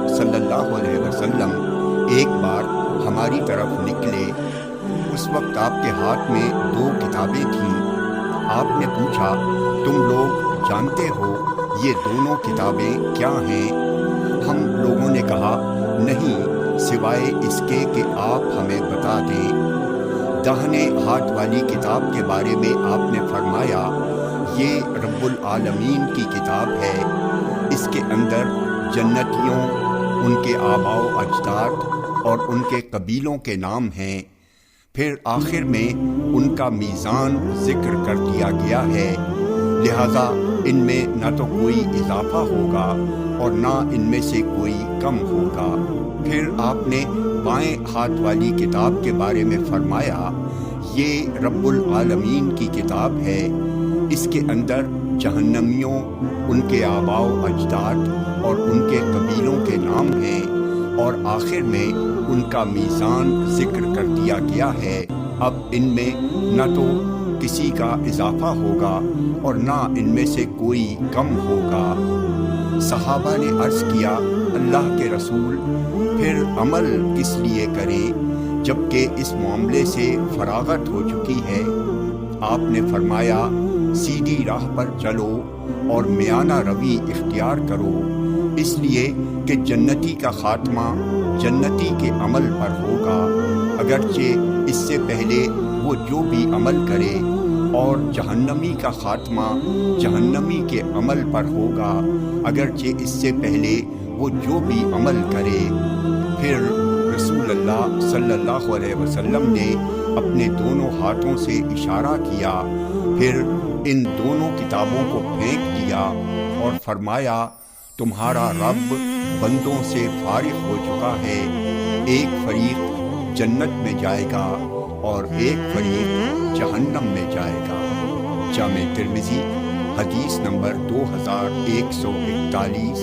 सल्लल्लाहु अलैहि वसल्लम एक बार हमारी तरफ निकले। उस वक्त आपके हाथ में 2 किताबें थीं। आपने पूछा, तुम लोग जानते हो ये दोनों किताबें क्या हैं? हम लोगों ने कहा, नहीं, सिवाय इसके कि आप हमें बता दें। दाहिने हाथ वाली किताब के बारे में आपने फरमाया, ये रब्बुल आलमीन की किताब है। इसके अंदर जन्नतियों, उनके आबाओ अजदाद और उनके कबीलों के नाम हैं। फिर आखिर में उनका मीज़ान ज़िक्र कर दिया गया है, लिहाजा इनमें न तो कोई इजाफा होगा और ना इनमें से कोई कम होगा। फिर आपने बाएं हाथ वाली किताब के बारे में फरमाया, ये रब्बुल आलमीन की किताब है। इसके अंदर जहन्नमियों, उनके आबाओ अजदाद और उनके कबीलों के नाम हैं और आखिर में उनका मीज़ान ज़िक्र कर दिया गया है। अब इनमें न तो किसी का इजाफा होगा और ना इनमें से कोई कम होगा। सहाबा ने अर्ज़ किया, अल्लाह के रसूल, फिर अमल किस लिए करें जबकि इस मामले से फरागत हो चुकी है? आपने फरमाया, सीधी राह पर चलो और मियाना रवी इख्तियार करो, इसलिए कि जन्नती का खात्मा जन्नती के अमल पर होगा, अगरचे इससे पहले वो जो भी अमल करे, और जहन्नमी का खात्मा जहन्नमी के अमल पर होगा, अगरचे इससे पहले वो जो भी अमल करे। फिर रसूलुल्लाह सल्लल्लाहु अलैहि वसल्लम ने अपने दोनों हाथों से इशारा किया, फिर इन दोनों किताबों को फेंक दिया और फरमाया, तुम्हारा रब बंदों से फारिग हो चुका है। एक फरीक जन्नत में जाएगा और एक फरीक जहन्नम में जाएगा। जामे तिर्मिज़ी हदीस नंबर 2141।